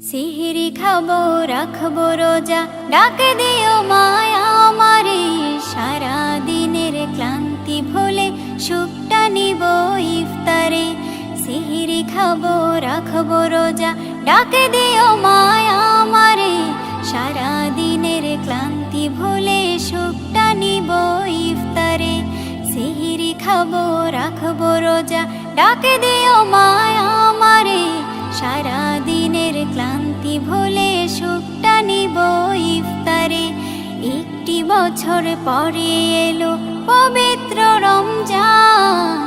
সিহরি খাবো রাখবো রোজা, ডাকে দিও মায়া আমারে। সারা দিনের ক্লান্তি ভুলে সুখটা নিব ইফতারে। সিহরি খাবো রাখবো রোজা, ডাকে দিও মায়া আমারে। সারা দিনের ক্লান্তি ভুলে সুখটা নিব ইফতারে। সিহরি খাবো রাখবো রোজা, ডাকে দিও মায়া আমারে। সারা দিনের ক্লান্তি ভুলে সুখটা নিব ইফতারে। একটি বছর পরে এলো পবিত্র রমজান,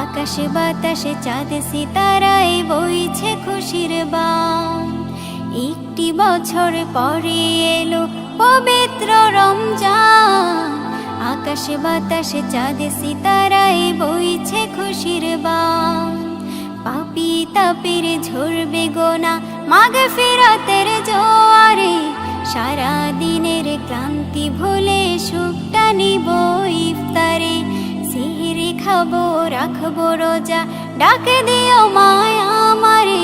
আকাশে বাতাসে চাঁদ সিতারায় বইছে খুশির বান। একটি বছর পরে এলো পবিত্র রমজান, আকাশে বাতাসে চাঁদ সিতারায় বইছে খুশির বান। পাপী তাপের ঝরবে গোনা মাগফিরাতের জোয়ারে। সারা দিনের ক্লান্তি ভুলে সুখটা নিব ইফতারে। সিহরি খাবো রাখবো রোজা, ডাকে দিও মায়া আমারে।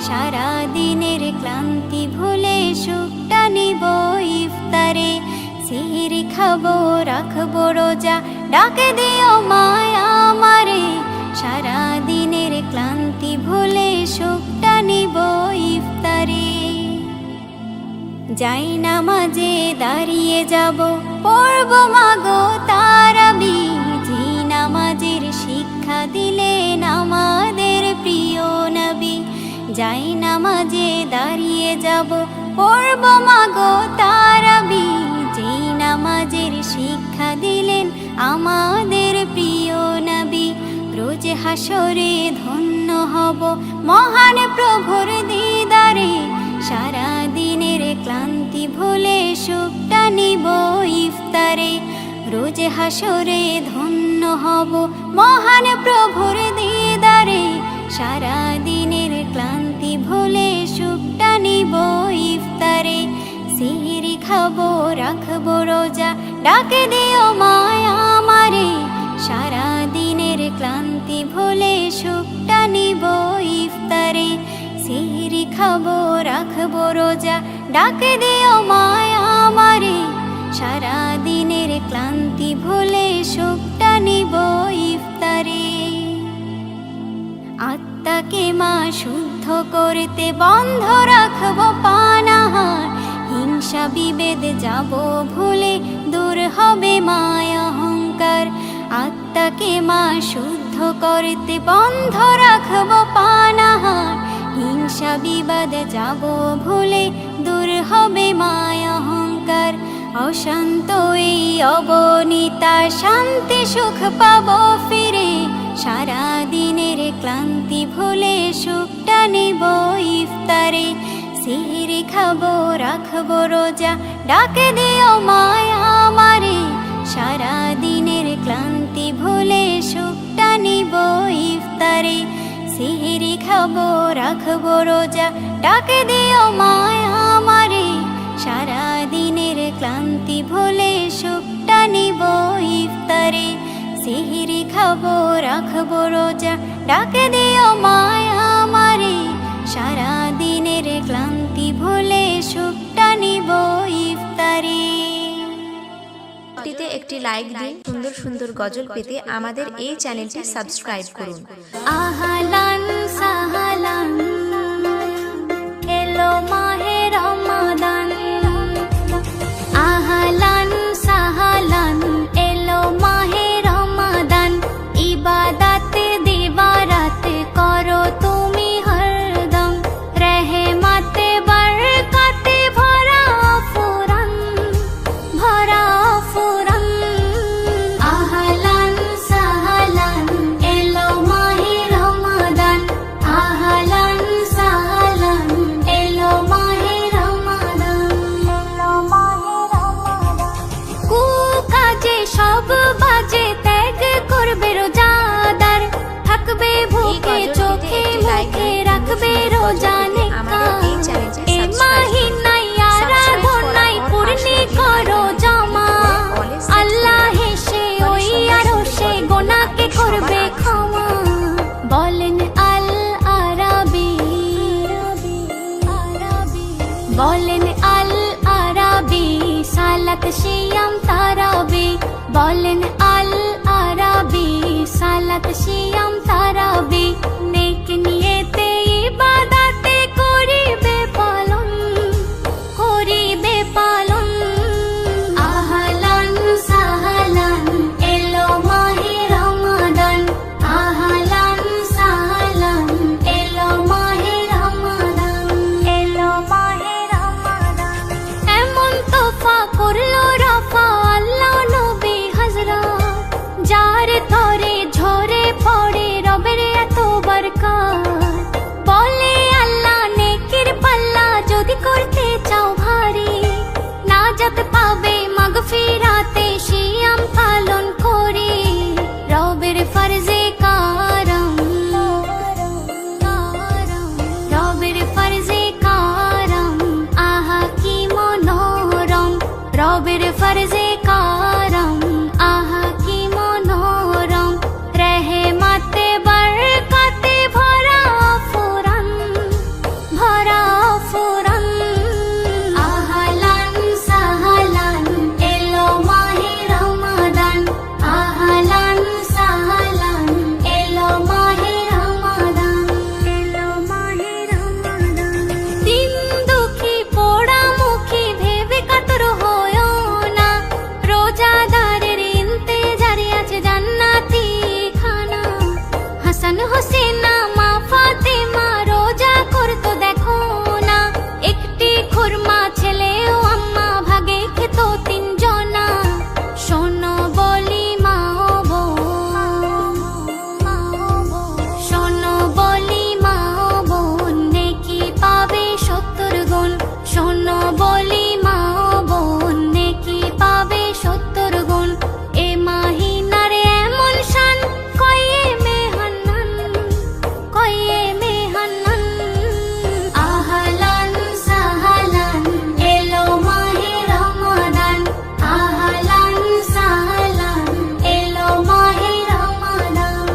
সারা দিনের ক্লান্তি ভুলে সুখটা নিব ইফতারে। সিহরি খাবো রাখবো রোজা, ডাকে দিও মায়া আমারে। সারা দিনের ক্লান্তি ভুলে সুখটা নিব ইফতারে। যাই নামাজে দাঁড়িয়ে যাব, পড়ব মাগো তারাবি। যে নামাজের শিক্ষা দিলেন আমাদের প্রিয় নবী। যাই নামাজে দাঁড়িয়ে যাব, পড়ব মাগো তারাবি। যে নামাজের শিক্ষা দিলেন আমাদের প্রিয় নবী। রোজ হাসরে ধন্য হব মহান প্রভুর দিদারে। সারা দিনের ক্লান্তি ভুলে সুখটা নিব ইফতারে। রোজ হাসরে ধন্য হব মহান প্রভুর দিদারে। সারা দিনের ক্লান্তি ভুলে সুখটা নিব ইফতারে। সিহরি খাবো রাখবো রোজা, ডাকে দিও মায়া আমারে। সারা দিনের ক্লান্তি ভুলে সুখটা নিব ইফতারে। সিহরি খাবো রাখবো রোজা, ডাকে দিও মায়া আমারে। সারা দিনের ক্লান্তি ভুলে সুখটা নিব ইফতারে। আত্মাকে মা শুদ্ধ করতে বন্ধ রাখবো পানাহার। হিংসা বিভেদ যাব ভুলে, দূর হবে মায়া অহংকার। আত্মাকে মা শুদ্ধ করতে বন্ধ রাখবো পানাহার। হিংসা বিবাদ যাব ভুলে, দূর হবে মায়া অহংকার। অশান্ত এই অবনীতা শান্তি সুখ পাবো ফিরে। সারা দিনের ক্লান্তি ভুলে সুখটা নিব ইফতারে। সিহরি খাবো রাখবো রোজা, ডাকে দিও মায়া আমারে। সারা দিনের ক্লান্তি ভুলে সুখটা নিব ইফতারে। সিহরি খাবো রাখবো রোজা, ডাকে দিও মায়া আমারে। সারা দিনের ক্লান্তি ভুলে সুখটা নিব ইফতারে। সিহরি খাবো রাখবো রোজা, ডাকে দিও মায়া আমারে। সারা দিনের ক্লান্তি ভুলে সুখটা নিব ইফতারে। একটি লাইক দিন। সুন্দর সুন্দর গজল পেতে আমাদের এই চ্যানেলটি সাবস্ক্রাইব করুন। আহলান সাহলান, এলো মাহে রমাদান। আহলান সাহলান, এলো মাহে রমাদান। ইবাদতে দিবারাত করো তুমি হরদম। রহমতে বরকতে ভরা ফুরান, ভরা ফুরান। আহলান সাহলান, এলো মাহে রমাদান। বলেন আল আরাবি সালাত সিয়াম তারাবি, বলেন আল আরাবি সালাত সিয়াম তারাবি, নেক নিয়েতে ইবাদতে করিবে পালন, করিবে পালন। আহলান সাহলান এলো মাহে রমাদান, আহলান সাহলান এলো মাহে রমাদান, এলো মাহে রমাদান। এমন তোফা করলো রফা আল্লাহ নবী হযরত, যার তরে ঝরে পড়ে রবের এত বরকত। বলে আল্লাহ নেকির পাল্লা যদি করতে চাও ভারী, নাজাত পাবে মাগফিরাতে সিয়াম পালন করে। রবের ফরজে কারম, রবের ফরজে কারম, আহা কি মনোরম, রবের ফরজে কারম, আহা কি মনোরম। রহমতে বরকতে ভরা ফুরান, ভরা ফুরান। আহলান সাহলান এলো মাহে রমাদান, আহলান সাহলান এলো মাহে রমাদান, এলো মাহে রমাদান। দিন দুঃখী পোড়া মুখী ভেবে কাতর হয়ো না, রোজাদারের ইন্তেজারে আছে জান্নাতি খানা। হাসান হোসেনা মা ফাতেমা রোজা করতো দেখো না, একটি খুরমা ছেলেও আম্মা ভাগে খেত তিনজনা। শোনো বলি মা ও বোন, শোনো বলি মা ও বোন, নেকি পাবে 70 গুণ। শোনো বলি মা ও বোন, নেকি পাবে 70 গুণ। এ মাহিনার এমন শান কয়ে মেহান্নান, কয়ে মেহান্নান। আহলান সাহলান এলো মাহে রমাদান, আহলান সাহলান এলো মাহে রমাদান।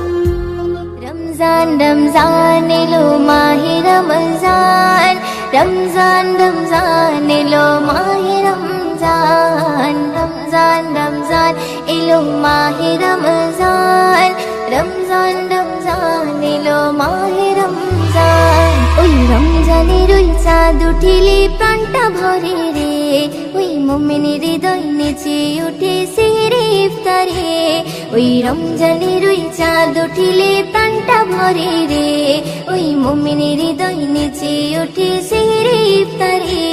রমজান রমজান এলো মাহে রমজান, রমজান রমজান এলো মাহে রমজান, রমজান রমজান এলো মাহে রমজান, রমজান রমজান এলো মাহে রমজান। ওই রমজানের ওই চাঁদ উঠিলে প্রাণটা ভরে রে, ওই মুমিনের হৃদয় নেচে উঠে সেহরে ইফতারে। ওই রমজানের ওই চাঁদ উঠিলে প্রাণটা ভরে রে, ওই মুমিনের হৃদয় নেচে উঠে সেহরে ইফতারে।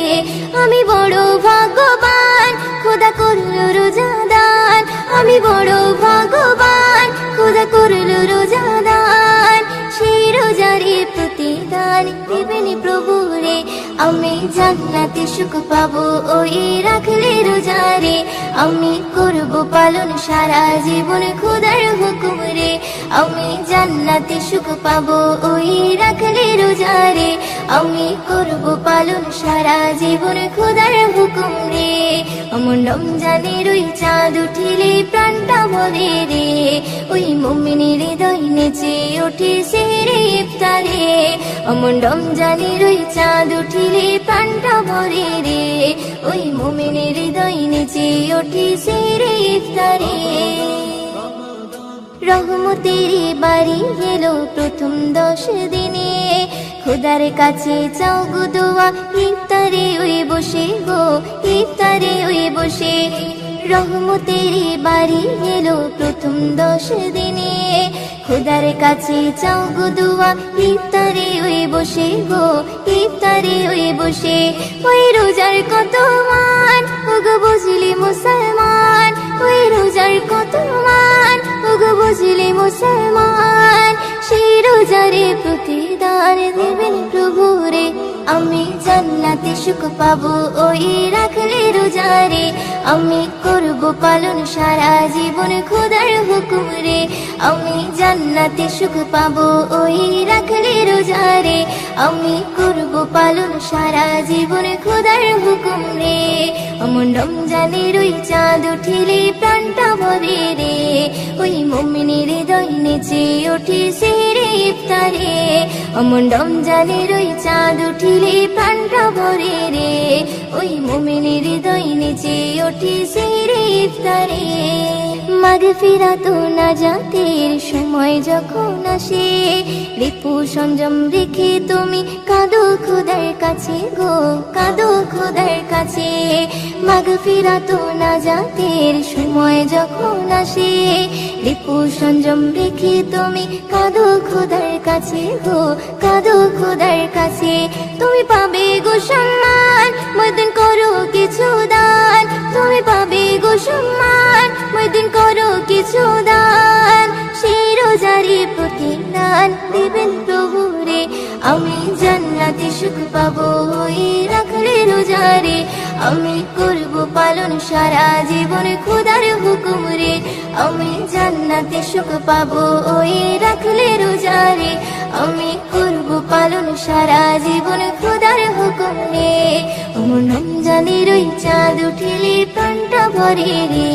আমি বড় ভাগ্যবান খোদা করলো রোজাদান, আমি বড় ভাগ্যবান খোদা করলো রোজাদান। সেই রোজারে প্রতিদান দেবেন প্রভু রে, আমি জান্নাতে সুখ পাবো ওই রাখলে রোজারে। আমি করব পালন সারা জীবন খোদার হুকুম রে, আমি জান্নাতে সুখ পাবো ওই রাখলে রোজারে। আমি করব পালন সারা জীবন খোদার হুকুম রে। অমন রমজানের ওই চাঁদ উঠিলে প্রাণটা ভরে রে, ওই মুমিনের হৃদয় নেচে ওঠে সেহরে ইফতারে। অমন রমজানের ওই চাঁদ উঠিলে প্রাণটা ভরে রে, ওই মুমিনের হৃদয় নেচে ওঠে সেহরে ইফতারে। রহমতের বাড়ি এলো প্রথম 10 দিনে, খোদার কাছে চাও গো দোয়া ইফতারে ওই বসে গো, ইফতারে ওই বসে। রহমতের বাড়ি এলো প্রথম 10 দিনে, খোদার কাছে চাও গো দোয়া ইফতারে ওই বসে গো, ইফতারে ওই বসে। ওই রোজার কত মান ওগো বুঝলি মুসলমান, ওই রোজার কত মান ওগো বুঝলি মুসলমান। সেই রোজারে প্রতিদান দেবেন প্রভু রে, আমি জান্নাতে সুখ পাবো ওই রাখলে রোজারে। আমি করব পালন সারা জীবন খোদার হুকুম রে, আমি জান্নাতে সুখ পাবো ওই রাখলে রোজারে। আমি করব পালন সারা জীবন খোদার হুকুম রে। অমন রমজানের ওই চাঁদ উঠিলে প্রাণটা ভরে রে, ওই মুমিনের হৃদয় নেচে ওঠে সেহরে ইফতারে। অমন রমজানের ওই চাঁদ উঠিলে প্রাণটা ভরে রে, ওই মুমিনের হৃদয় নেচে ওঠে সেহরি ইফতারে। মাগফিরাত ও নাজাতের সময় যখন আসে, রিপু সংযম রেখে তুমি কাঁদো খোদার কাছে গো, কাঁদো খোদার কাছে। মাগফিরাত ও নাজাতের সময় যখন আসে, রিপু সংযম রেখে তুমি কাঁদো খোদার কাছে গো, কাঁদো খোদার কাছে। তুমি পাবে গো সম্মান, ময়দিন করো কিছু দান। তুমি পাবে গো সম্মান, ময়দিন করো কিছু দান। সেই রোজারি প্রতিদান দেবেন প্রভু রে। আমি জান্নাতে সুখ পাবো ওই রাখলে রোজারে। আমি করব পালন সারা জীবন খোদার হুকুম রে। আমি জান্নাতে সুখ পাবো ওই রাখলে রোজারে। আমি করব পালন সারা জীবন খোদার হুকুম রে। রমজানের ওই চাঁদ উঠিলে প্রাণটা ভরে রে,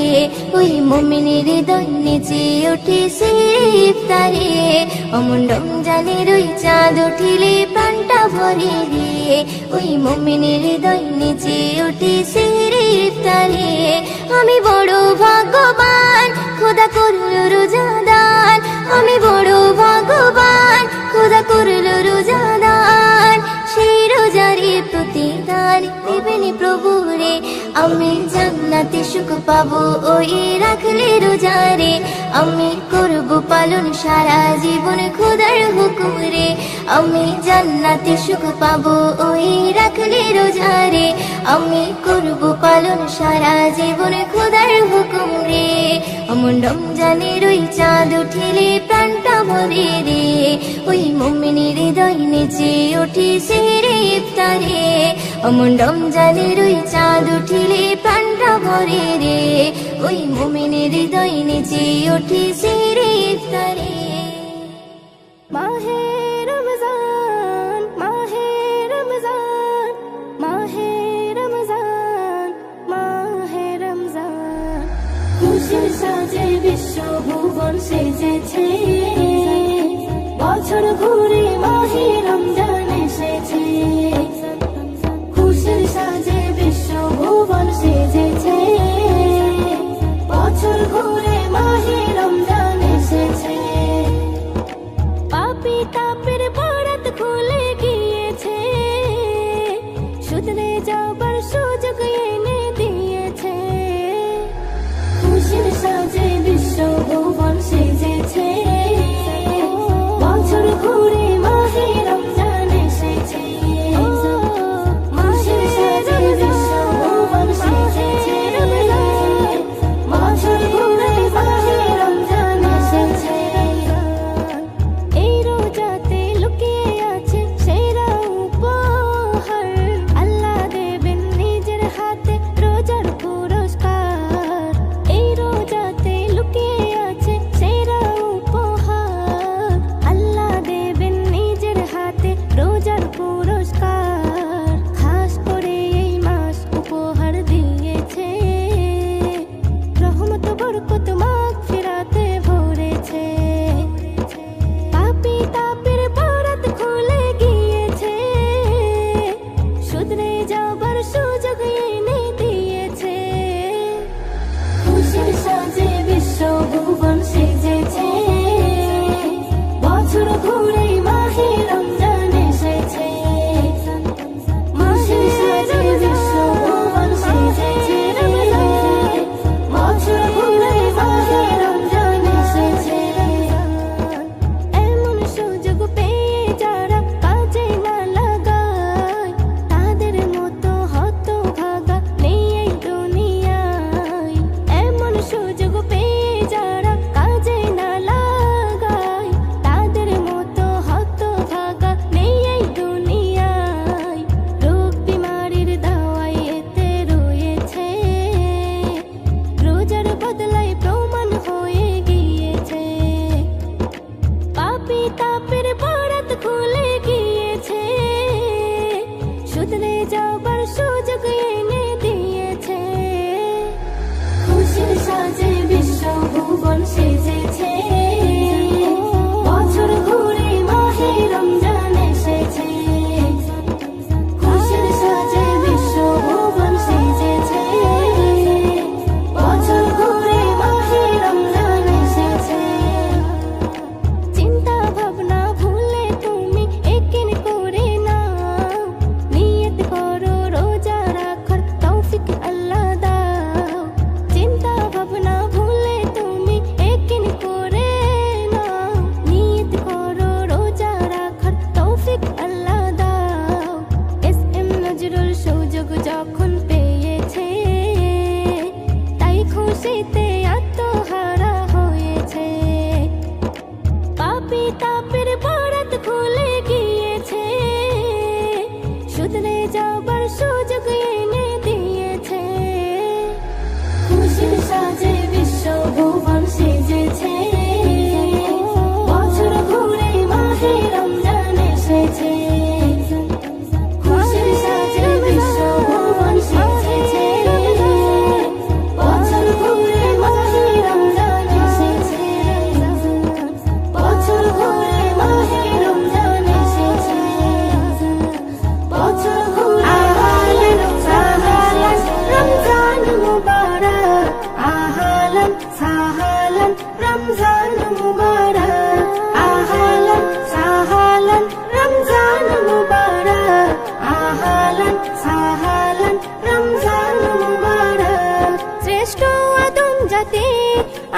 ওই মুমিনের হৃদয় নেচে ওঠে সেহরি ইফতারে। রমজানের ওই চাঁদ উঠিলে প্রাণটা ভরে রে, ওই মুমিনের হৃদয় নেচে ওঠে সেহরি ইফতারে। আমি বড় ভাগ্যবান, খোদা করলো রোজাদার। আমি বড় ভাগ্যবান, খোদা করলো রোজাদার। সেই রোজারে প্রতিদান দেবেন প্রভু রে। আমি জান্নাতে সুখ পাবো ওই রাখলে রোজারে। আমি করব পালন সারা জীবন খোদার হুকুম রে। আমি জান্নাতে সুখ পাবো ওই রাখলে রোজারে। আমি করব পালন সারা জীবন খোদার হুকুম রে। রমজানের ওই চাঁদ উঠিলে প্রাণটা ভরে রে, ওই মুমিনের হৃদয় নেচে ওঠে সেহরি ইফতারে। রমজানের ওই চাঁদ উঠিলে প্রাণটা ভরে রে, ওই মুমিনের হৃদয় নেচে ওঠে সেহরি ইফতারে। মাহে রমজান, মাহে রমজান, মাহে রমজান, মাহে রমজান। খুশির সাজে বিশ্ব ভুবন সেজেছে, বছর ঘুরে মাহে রমজান এসেছে। খুশির সাজে বিশ্ব ভুবন সেজেছে, বছর ঘুরে মাহে রমজান এসেছে। পাপী তাপের বরাত খুলে গিয়েছে, শুধরে যাবার সুযোগ এনে দিয়েছে। খুশির সাজে বিশ্ব ভুবন সেজেছে, বছর ঘুরে মাহে রমজান এসেছে। খুশির সাজে বিশ্ব ভুবন সেজেছে, বছর ঘুরে মাহে রমজান এসেছে। এই রোজাতে লুকিয়ে আছে সেরা উপহার, আল্লাহ দেবেন নিজের হাতে রোজার পুরস্কার। এই রোজাতে লুকিয়ে আছে সেরা উপহার, আল্লাহ দেবেন নিজের হাতে রোজার পুরস্কার। খাস করে এই মাস উপহার দিয়েছে, রহমত বরকত মাগফিরাতে ভরেছে। পাপী তাপের বরাত খুলে গিয়েছে, শুধরে যাবার সুযোগ এনে দিয়েছে। খুশির সাজে বিশ্ব ভুবন সেজেছে, বছর ঘুরে মাহে রমজান এসেছে। খুশির সাজে বিশ্ব ভুবন সেজেছে, বছর ঘুরে মাহে রমজান এসেছে। এমন সুযোগ পেয়ে যারা কাজে না লাগায়, তাদের মতো হতভাগা নেই এই দুনিয়ায়। এমন সুযোগ পেয়ে যারা কাজে না লাগায়, তাদের মতো হতভাগা নেই এই দুনিয়ায়। রোগ বিমারির দাওয়াই এতে রয়েছে, রোজার বদলায় প্রমাণ হয়ে গিয়েছে। পাপী তাপের বরাত খুলে গিয়েছে, শুধরে যাবার সুযোগ এনে দিয়েছে। খুশির সাজে বিশ্ব ভুবন সেজেছে, বছর ঘুরে মাহে রমজান এসেছে। খুশির সাজে বিশ্ব ভুবন আবার সুযোগ এনে দিয়েছে। খুশির সাজে বিশ্ব ভুবন সেজেছে, বছর ঘুরে মাহে রমজান এসেছে। খুশির সাজে বিশ্ব ভুবন সেজেছে, বছর ঘুরে মাহে রমজান এসেছে। বছর ঘুরে মাহে রমজান এসেছে। বছর ঘুরে আহলান সাহলান রমজান মুবারক, আহলান সাহলান রমজান মুবারক, আহলান সাহলান রমজান মুবারক, আহলান সাহলান রমজান মুবারক। শ্রেষ্ঠ আদম জাতি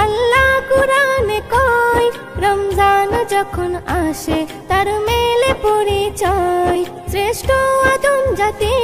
আল্লাহ কুরআনে কয়, রমজান যখন আসে তার মেলে পরিচয়। শ্রেষ্ঠ আদম জাতি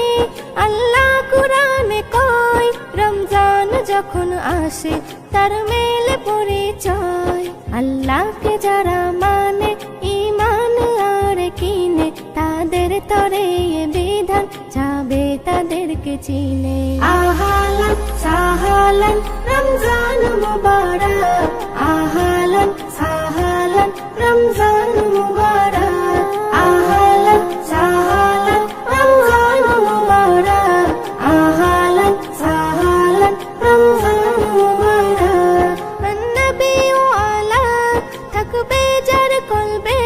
আল্লাহ কুরআনে কয়, রমজান যখন আসে তার মেলে পরিচয়। আল্লাহকে যারা মানে ঈমান আর কিনে, তাদের তরে এ বিধান যাবে তাদেরকে চিনে। আহলান সাহলান রমজান মুবারক, আহলান সাহলান রমজান মুবারক, আহলান সাহলান রমজান মুবারক, আহলান সাহলান রমজান মুবারক। নবী ওয়ালা থাকবে যার কলবে,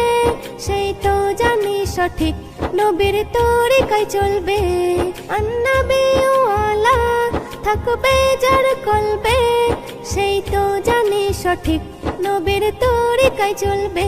সেই তো জানি সঠিক নবীর তরিকায় চলবে। নবী ওয়ালা থাকবে যার কলবে, সেই তো জানি সঠিক নবীর তরিকায় চলবে।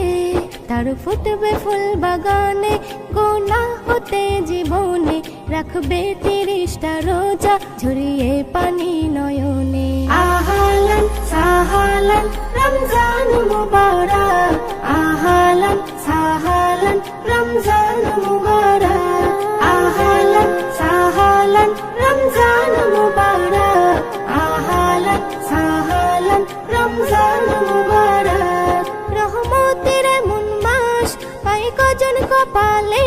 তার ফুটবে ফুল বাগানে, গোনা হতে জীবনে, রাখবে 30টা রোজা ঝরিয়ে পানি নয়নে। আহলান সাহলান রমজান মুবারক, আহলান সাহলান রমজান মুবারক, আহলান সাহলান রমজান মুবারক, আহলান সাহলান রমজান মুবারক। রহমতের এমন মাস পাই কজন কপালে,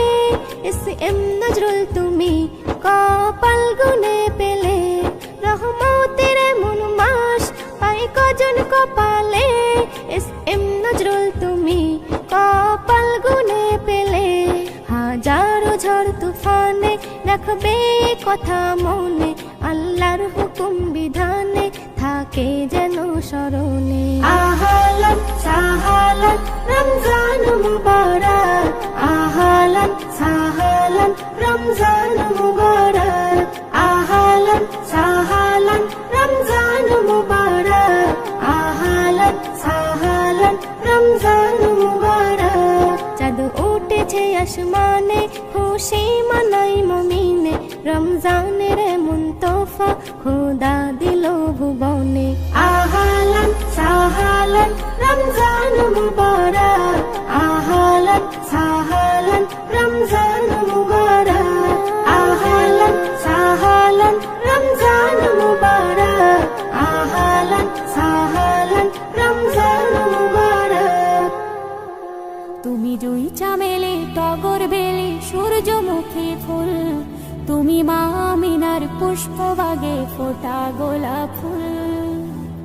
এসএম নজরুল তুমি কপাল গুনে পেলে। রহমতের এমন মাস পাই কজন কপালে, এসএম নজরুল তুমি কপাল গুনে পেলে। হাজারো ঝড় তুফানে রাখবে কথা মনে, আল্লাহর হুকুম বিধানে থাকে যেন স্মরণে। আহলান সাহলান রমজান মুবারক, আহলান সাহলান রমজান মুবারক, আহলান সাহলান রমজান মুবারক, আহলান সাহলান রমজান মুবারক। চাঁদ উঠেছে আসমানে, খুশি মানাই মুমিনে, রমজানের এমন তোফা খোদা দিল ভুবনে। আহলান সাহলান রমজান মুবারক, আহলান সাহলান রমজান মুবারক, আহলান সাহলান রমজান মুবারক, আহলান সাহলান রমজান মুবারক। তুমি জুই চামেলি টগর বেলি সূর্যমুখী ফুল, তুমি মা আমিনার পুষ্পবাগে ফোটা গোলাপ ফুল।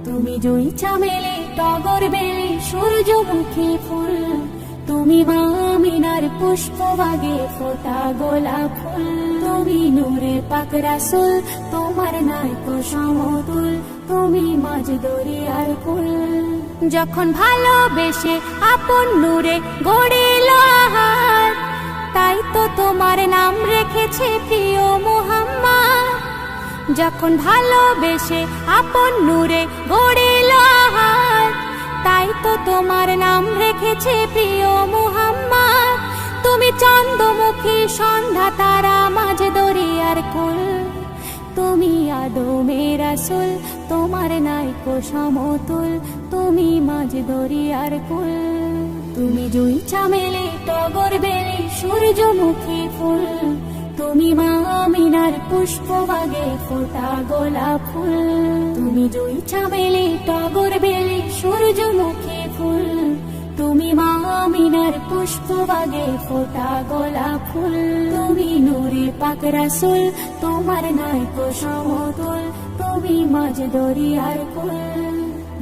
তুমি জুই চামেলি টগর বেলি সূর্যমুখী ফুল, তুমি মা আমিনার পুষ্পবাগে ফোটা গোলাপ ফুল। তুমি নূরে পাক রাসূল, তোমার নাই তো সমতুল, তুমি মাঝ দরিয়ার কুল। যখন ভালোবেসে আপন নূরে গড়িল আহার, তাই তো তোমার নাম রেখেছে প্রিয় মুহাম্মদ। যখন ভালোবেসে আপন নূরে গড়িল আহার, তাই তো তোমার নাম রেখেছে প্রিয় মুহাম্মদ। তুমি চন্দ্রমুখী সন্ধ্যা তারা মাঝ দরিয়ার কুল, তুমি আদমের রাসূল, তোমার নাই কো সমতুল, তুমি মাঝ দরিয়ার কুল। তুমি জুই চামেলি টগর বেলি সূর্যমুখী ফুল, তুমি মা আমিনার পুষ্পবাগে ফোটা গোলাপ ফুল। তুমি জুই চামেলি টগর বেলি সূর্যমুখী ফুল, তুমি মা আমিনার পুষ্পবাগে ফোটা গোলাপ ফুল, তুমি নূরে পাক রাসূল, তোমার নাই কো সমতুল, তুমি মাঝ দরিয়ার কুল।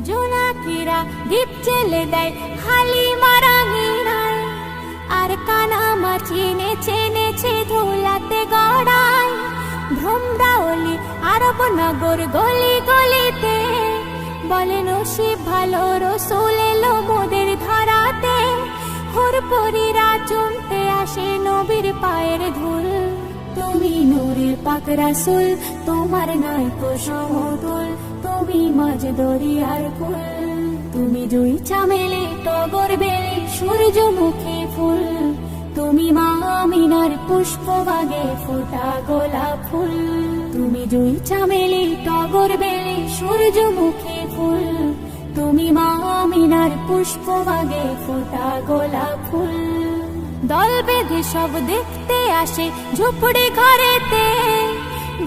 জোনাকিরা দীপ জেলে দেয় হালিমা রাঙিনায়, আর কানামাছি নেচে নেচে ধুলাতে গড়ায়। ভ্রমরাওলি আরব নগর গলি গলিতে বলে নসিব ভালো, রসুল এলো মোদের ধরাতে। হুরপুরীরা চুমতে আসে নবীর পায়ের ধুল, তুমি নূরের পাক রাসূল, তোমার নাই কো সমতুল, তুমি মাঝ দরিয়ার কুল। তুমি জুই চামেলি টগর বেলি সূর্যমুখী ফুল, তুমি মা আমিনার পুষ্পবাগে ফোটা গোলাপ ফুল। তুমি জুই চামেলি টগর বেলি সূর্যমুখী ফুল, তুমি মা আমিনার পুষ্পবাগে ফোটা গোলাপ ফুল। দল বেঁধে সব দেখতে আসে ঝুপড়ি ঘরেতে,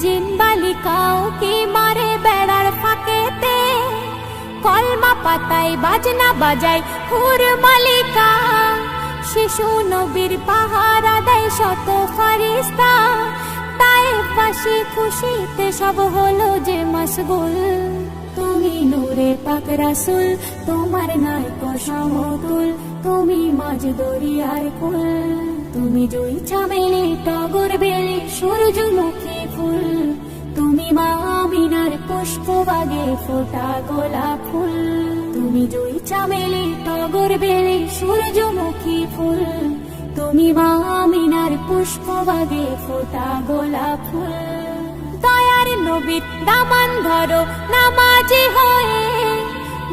জিন বালিকাও কি মারে বেড়ার ফাঁকেতে। কলমা পাতায় বাজনা বাজায় হুর মালিকা, শিশু নবীর পাহারা দেয় শত ফারিস্তা। তায়েফবাসী খুশিতে সব হলো যে মশগুল, তুমি নূরে পাক রাসূল, তোমার নাই কো সমতুল, তুমি মাঝ দরিয়ার কুল। তুমি জুই চামেলি টগর বেলি সূর্যমুখী ফুল, তুমি মা আমিনার পুষ্পবাগে ফোটা গোলাপ ফুল। তুমি জুই চামেলি টগর বেলি সূর্যমুখী ফুল, তুমি মা আমিনার পুষ্পবাগে ফোটা গোলাপ ফুল। দয়ার নবীর দামান ধরো নামাজি হয়ে,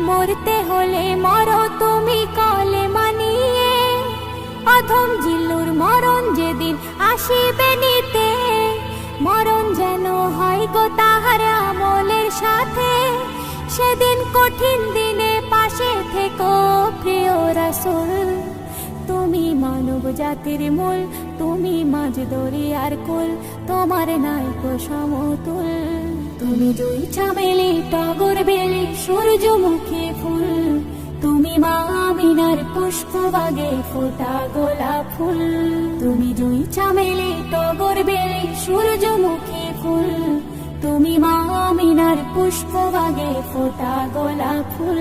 মরতে হলে মরো তুমি কলে মানিয়ে। অধম জিল্লুর মরণ যেদিন আসিবে নিতে, মরণ যেন হয় গো তাহার আমলের সাথে। সেদিন কঠিন দিনে পাশে থেকো প্রিয় রাসূল, তুমি মানব জাতির মূল, তুমি মাঝ দরিয়ার কুল, তোমার নাই কো সমতুল। তুমি জুই চামেলি টগর বেলি সূর্যমুখী ফুল, তুমি মা আমিনার পুষ্পবাগে ফোটা গোলাপ ফুল। তুমি জুই চামেলি টগর বেলি সূর্যমুখী ফুল, তুমি মা আমিনার পুষ্পবাগে ফোটা গোলাপ ফুল।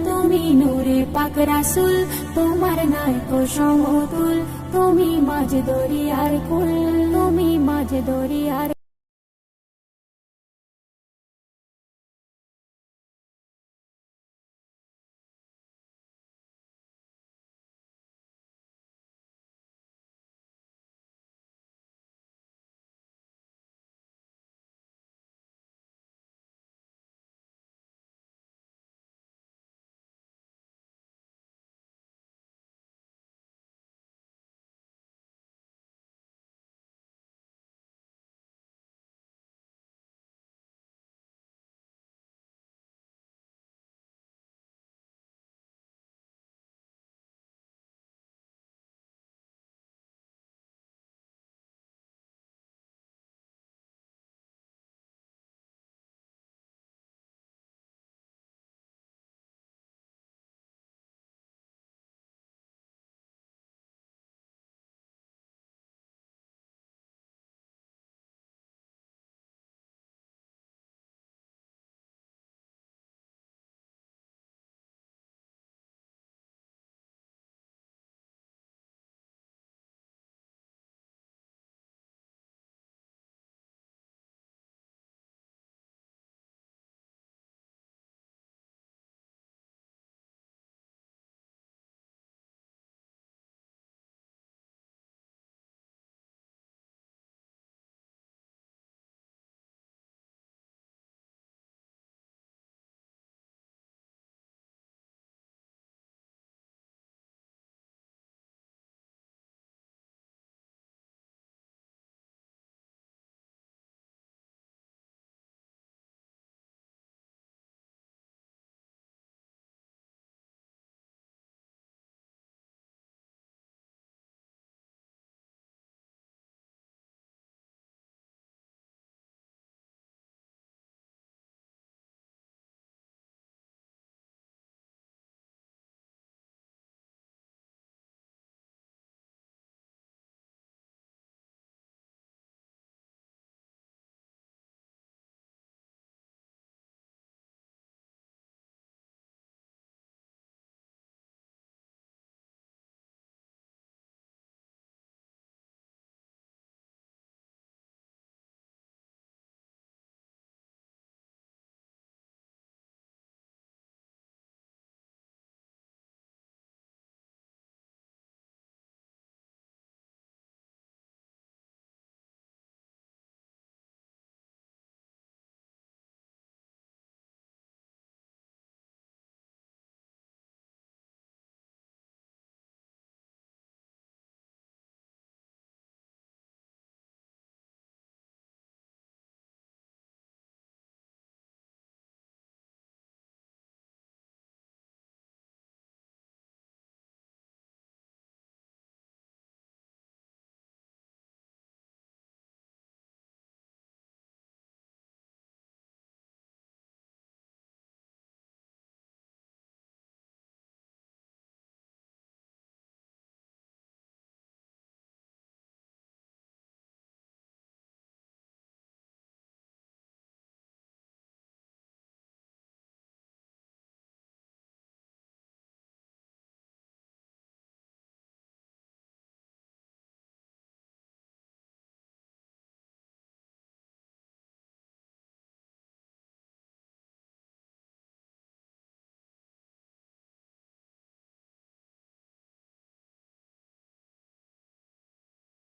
তুমি নূরে পাক রাসূল, তোমার নাই কো সমতুল, তুমি মাঝ দরিয়ার কুল, তুমি মাঝ দরিয়ার